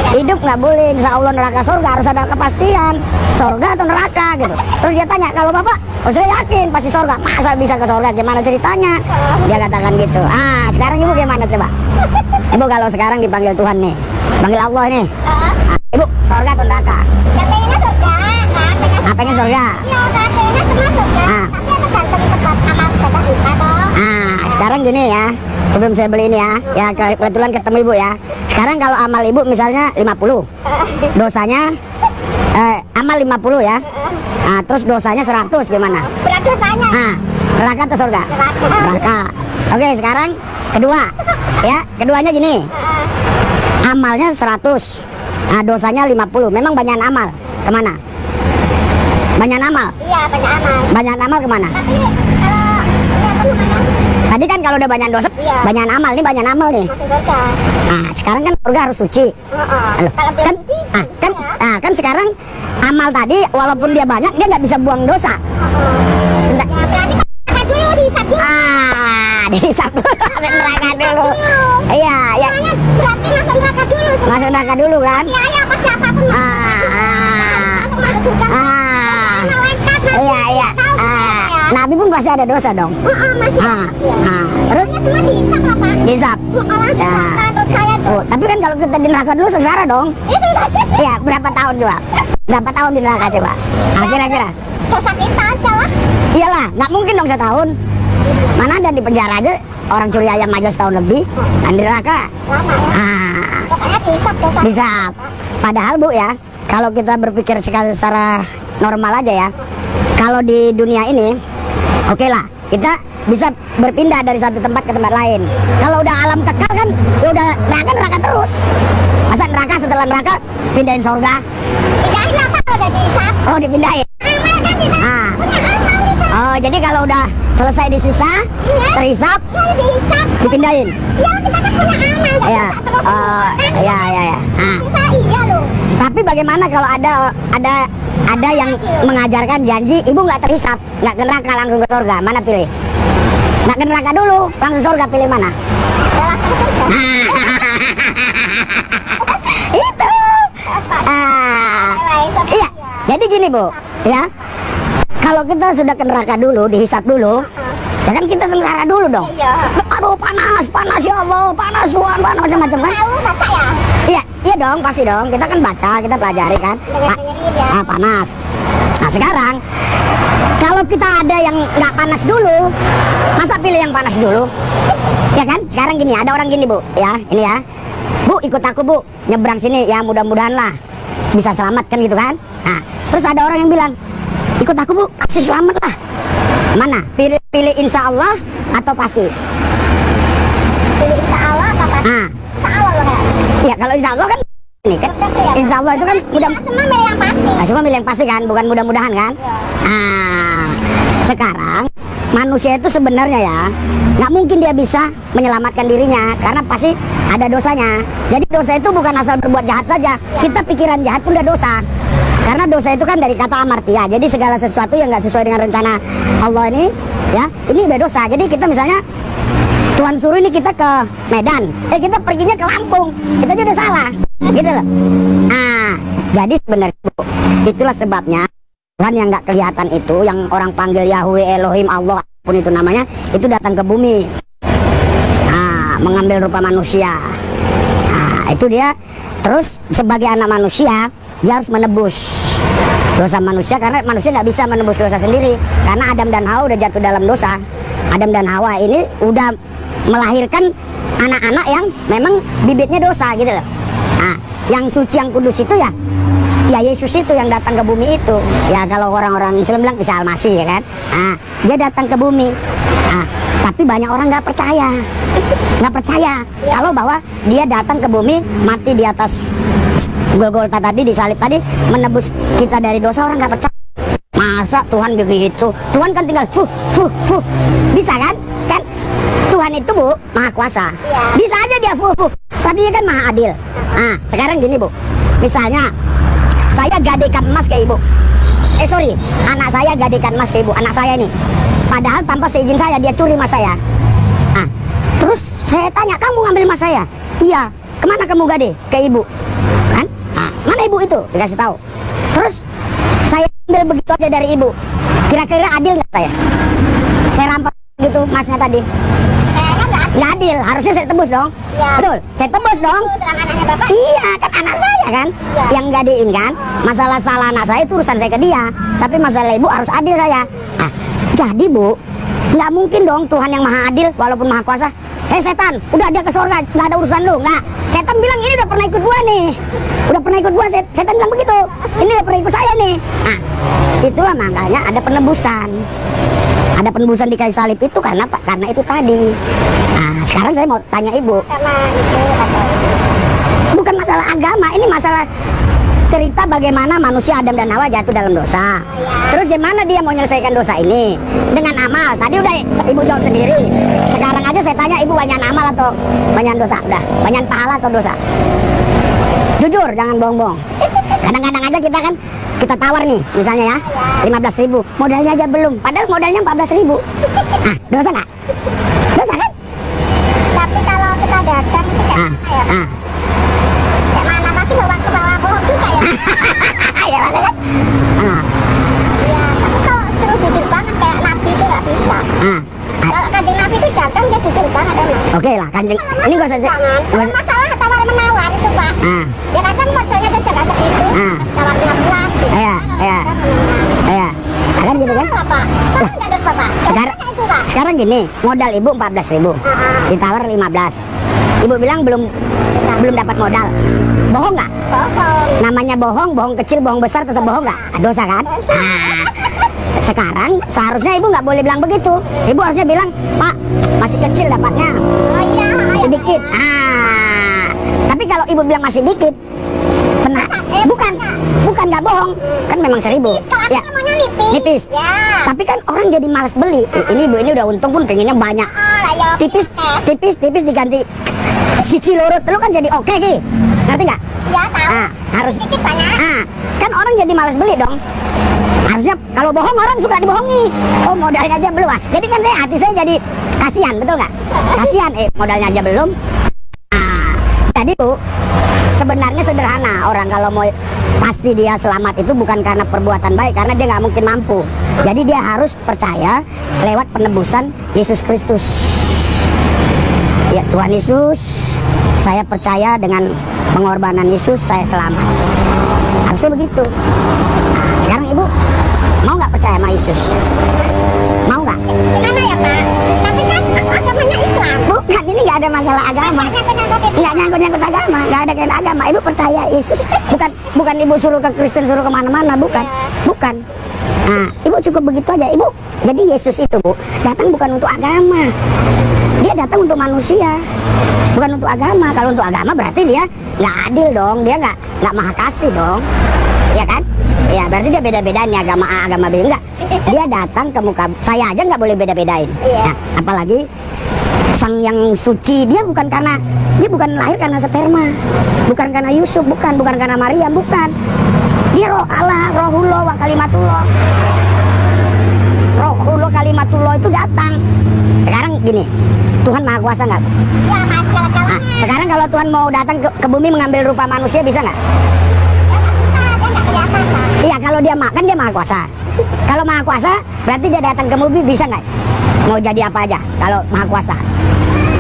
Hidup nggak boleh, insya Allah neraka surga, harus ada kepastian surga atau neraka gitu. Terus dia tanya, kalau bapak, oh saya yakin pasti surga. Masa bisa ke surga, gimana ceritanya? Dia katakan gitu. Sekarang ibu gimana coba? Ibu kalau sekarang dipanggil Tuhan nih, panggil Allah nih, ibu surga atau neraka? Ya pengennya surga, kan? Pengen surga. Iya, kan? Pengennya semua surga. Tapi ada gantung tempat amal ibadah kita toh. Sekarang gini ya, sebelum saya beli ini ya kebetulan ketemu ibu ya. Sekarang kalau amal ibu misalnya 50, dosanya amal 50 ya. Terus dosanya 100 gimana? Berat dosanya. Neraka atau surga? Neraka. Oke, sekarang kedua ya, keduanya gini, amalnya 100, dosanya 50. Memang banyak amal, kemana? Banyak amal? Iya, banyak amal. Banyak amal kemana? Tapi kalau Tadi kan kalau udah banyak dosa, iya, banyak amal, nih banyak amal nih. masuk surga. Sekarang kan surga harus suci. Loh, Kalau belum kan, suci, kan sekarang amal tadi walaupun dia banyak, dia nggak bisa buang dosa. Sedang, ya berarti neraka dulu, dihisap dulu. dihisap dulu, masuk neraka dulu. Iya, ya. Soalnya berarti masuk neraka dulu. Masuk neraka dulu kan? Ya, ya, apa siapapun masuk surga. Malaikat masuk. Iya. Nabi pun pasti ada dosa dong. Masih. Terus Semua dihisap lah, Pak. dihisap. Menurut saya tuh. Tapi kan kalau kita di neraka dulu sengsara dong. Iya, berapa tahun coba? Berapa tahun di neraka coba? Kira-kira? Dosa kita aja lah. Iyalah, nggak mungkin dong setahun. Mana ada di penjara aja orang curi ayam aja setahun lebih. Dan di neraka. Lama. Pokoknya dihisap dosa. Bisa. Padahal Bu ya, kalau kita berpikir secara normal aja ya, kalau di dunia ini, oke lah, kita bisa berpindah dari satu tempat ke tempat lain. Kalau udah alam kekal kan, ya udah neraka terus. Masa neraka setelah neraka pindahin surga? Pindahin apa udah dihisap? Oh, dipindahin. Amal kan kita punya amal itu. Oh, jadi kalau udah selesai disiksa, terhisap, Ya dihisap. dipindahin. Ya kita kan punya amal. Iya. Terus. Iya. Bisa iya loh. Tapi bagaimana kalau ada yang mengajarkan janji ibu nggak terhisap, nggak ke neraka langsung ke surga, mana pilih? Nggak ke neraka dulu, langsung surga, pilih mana? Ya langsung surga. Itu. Iya. Jadi gini Bu, ya. Kalau kita sudah ke neraka dulu, dihisap dulu, ya kan kita sengsara dulu dong. Iya. Aduh panas ya Allah, panas Tuhan, panas macam-macam kan? Tahu baca ya? Iya dong, pasti dong. Kita kan baca, kita pelajari kan. Dengerin ya. Panas. Nah sekarang, kalau kita ada yang nggak panas dulu, masa pilih yang panas dulu? Ya kan? Sekarang gini, ada orang gini Bu, ya, ini ya. Bu, ikut aku Bu, nyebrang sini, ya mudah-mudahan lah bisa selamat kan gitu kan? Nah, terus ada orang yang bilang, ikut aku Bu, pasti selamat lah. Mana? Pilih insya Allah atau pasti? Pilih insya Allah apa pasti? Insya Allah loh ya. Ya kalau insya Allah kan ini kan, insya Allah itu kan mudah. Semua milih yang pasti. Semua milih yang pasti kan, bukan mudah-mudahan kan? Sekarang manusia itu sebenarnya ya nggak mungkin dia bisa menyelamatkan dirinya karena pasti ada dosanya. Jadi dosa itu bukan asal berbuat jahat saja. Kita pikiran jahat pun udah dosa. Karena dosa itu kan dari kata amartia. Jadi segala sesuatu yang nggak sesuai dengan rencana Allah ini, ya ini udah dosa. Jadi kita misalnya Tuhan suruh ini kita ke Medan, kita perginya ke Lampung, kita aja udah salah, gitu loh. Jadi sebenarnya Bu, itulah sebabnya Tuhan yang nggak kelihatan itu, yang orang panggil Yahweh, Elohim, Allah, pun itu namanya, itu datang ke bumi, mengambil rupa manusia. Itu dia. Terus sebagai anak manusia, dia harus menebus dosa manusia karena manusia nggak bisa menebus dosa sendiri. Karena Adam dan Hawa udah jatuh dalam dosa. Adam dan Hawa ini udah melahirkan anak-anak yang memang bibitnya dosa gitu loh. Yang suci, yang kudus itu ya Yesus itu yang datang ke bumi itu. Ya kalau orang-orang Islam bilang Isa Al-Masih ya kan. Dia datang ke bumi. Tapi banyak orang nggak percaya kalau bahwa dia datang ke bumi, mati di atas Golgota tadi, di salib tadi, menebus kita dari dosa. Orang nggak percaya. Masa Tuhan begitu? Tuhan kan tinggal bisa kan? Kan Tuhan itu Bu maha kuasa. Bisa aja dia tapi dia kan maha adil. Sekarang gini Bu, misalnya saya gadekan emas ke ibu. Anak saya gadekan emas ke ibu, anak saya ini. Padahal tanpa seizin saya dia curi emas saya. Terus saya tanya, kamu ngambil emas saya? Iya. Kemana kamu gade? Ke ibu. kan? Nah, mana ibu itu? Dikasih tahu. Terus saya ambil begitu aja dari ibu. Kira-kira adil nggak saya? Saya rampas gitu masnya tadi. Kayaknya Nggak adil, harusnya saya tebus dong. Ya. Betul, saya tebus dong. dengan anaknya bapak. Iya, kan anak saya kan Ya. yang gadein kan. Masalah salah anak saya itu urusan saya ke dia. Tapi masalah ibu harus adil saya. Ah, jadi bu, nggak mungkin dong Tuhan yang maha adil walaupun maha kuasa. Hei setan, udah aja ke surga, nggak ada urusan lu. Nggak, setan bilang ini udah pernah ikut gua nih. Udah pernah ikut gua, setan bilang begitu. Ini udah pernah ikut saya nih. Nah, itulah makanya ada penebusan. Ada penebusan di kayu salib itu karena apa? Karena itu tadi. Nah, sekarang saya mau tanya ibu. Sama itu atau Bukan masalah agama, ini masalah cerita bagaimana manusia Adam dan Hawa jatuh dalam dosa. Terus gimana dia mau menyelesaikan dosa ini? Dengan amal. Tadi udah ibu jawab sendiri. Sekarang aja saya tanya ibu, banyak amal atau banyak dosa? Udah, banyak pahala atau dosa? Jujur, jangan bohong-bohong. Kadang-kadang aja kita tawar nih, misalnya ya, 15.000. Modalnya aja belum, padahal modalnya 14.000. Ah, dosa nggak? Dosa kan? tapi kalau kita datang itu kayak Ah, mana ya? ah. Kayak mana pasti bawa ke bawah bohong juga ya. Ya, mana kan? Ah, Iya, tapi kalau terus jujur banget kayak Nabi itu nggak bisa. ah. Kalau kanjeng Nabi itu datang dia jujur banget emang. Oke lah, kanjeng. Ini gak usah. Jangan, kalau masalah tawar menawar itu pak. Ah, Ya kadang modalnya dia nggak segitu. Ah. Tawar 15 gitu. Iya, iya. ya, kan gitu kan? Salah pak. Salah nggak ada pak. Sekarang, Kayak itu pak. sekarang gini, modal ibu 14.000, ditawar 15. Ibu bilang belum dapat modal. Bohong nggak? Bohong. Namanya bohong, bohong kecil, bohong besar tetap bohong nggak? Dosa kan? Ah, sekarang seharusnya ibu nggak boleh bilang begitu. Ibu harusnya bilang, Pak, masih kecil dapatnya, Oh iya. sedikit. Ah, tapi kalau ibu bilang masih dikit, bukan nggak bohong, kan memang 1.000. Ya, Namanya nipis. nipis. Ya. Tapi kan orang jadi malas beli. Ini ibu ini udah untung pun pengennya banyak. Oh lah ya. Tipis diganti sisi lurut, lu kan jadi oke Ki. Ngerti nggak? Ya tahu. Ah, harus. Sedikit banyak. Ah, kan orang jadi malas beli dong. Harusnya kalau bohong orang suka dibohongi. Oh, modalnya aja belum. Ah, jadi kan hati saya jadi kasihan, betul nggak? Kasihan, modalnya aja belum. Ah, tadi Bu, sebenarnya sederhana. Orang kalau mau pasti dia selamat itu bukan karena perbuatan baik, karena dia nggak mungkin mampu. Jadi dia harus percaya lewat penebusan Yesus Kristus. Ya Tuhan Yesus, saya percaya dengan pengorbanan Yesus saya selamat. Harusnya begitu. Nah, sekarang ibu mau nggak percaya sama Yesus? Mau nggak? Gimana ya pak? Tapi kan agamanya Islam. Bukan, ini nggak ada masalah agama. Nggak nyangkut agama, nggak ada kaitan agama. Ibu percaya Yesus, bukan ibu suruh ke Kristen, suruh kemana-mana, bukan. Nah, ibu cukup begitu aja, ibu. Jadi Yesus itu Bu datang bukan untuk agama, dia datang untuk manusia, bukan untuk agama. Kalau untuk agama berarti dia nggak adil dong, dia nggak maha kasih dong, ya kan? Ya berarti dia beda-bedain nih, agama A, agama B. Enggak, dia datang ke muka saya aja nggak boleh beda-bedain. Iya. Nah, apalagi sang yang suci, dia bukan lahir karena sperma, bukan karena Yusuf, bukan karena Maria, bukan. Dia roh Allah, rohullah wa kalimatullah. Rohullah kalimatullah itu datang. Sekarang gini, Tuhan maha kuasa nggak? Ya mas kalau Nah, sekarang kalau Tuhan mau datang ke bumi mengambil rupa manusia, bisa nggak? dia nggak kelihatan pak. Iya, kalau dia makan dia maha kuasa. Kalau maha kuasa berarti dia datang ke bumi, bisa nggak? Mau jadi apa aja kalau maha kuasa?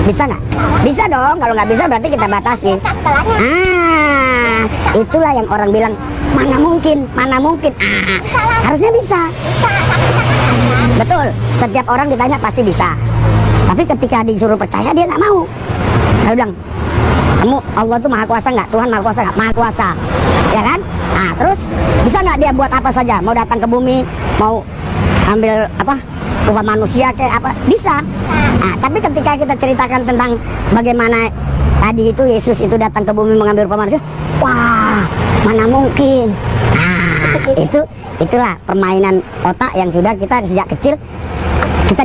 Bisa nggak? Bisa dong. Kalau nggak bisa berarti kita batasi. Setelahnya Ah, itulah yang orang bilang mana mungkin. Ah, harusnya bisa. bisa tapi kan Betul. Setiap orang ditanya pasti bisa. Tapi ketika disuruh percaya dia nggak mau. Dia bilang, kamu Allah tuh maha kuasa nggak? Tuhan maha kuasa nggak? Maha kuasa, ya kan? Nah, terus bisa nggak dia buat apa saja? Mau datang ke bumi, mau ambil apa? Rupa manusia kayak apa? Bisa. Nah, tapi ketika kita ceritakan tentang bagaimana tadi itu Yesus itu datang ke bumi mengambil rupa manusia, wah, mana mungkin? Nah, itulah permainan otak yang sudah kita sejak kecil kita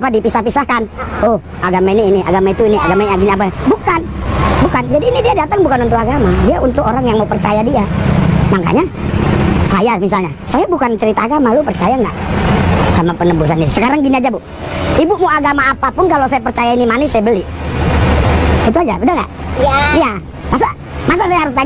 dipisah-pisahkan. Oh, agama ini, agama itu ini, agama ini apa? Bukan. Jadi ini dia datang bukan untuk agama, dia untuk orang yang mau percaya dia. Makanya saya misalnya, saya bukan cerita agama, lu percaya nggak sama penebusan ini? Sekarang gini aja Bu, ibu mau agama apapun kalau saya percaya ini manis saya beli. Itu aja, benar nggak? ya Iya. Masa Masa saya harus tanya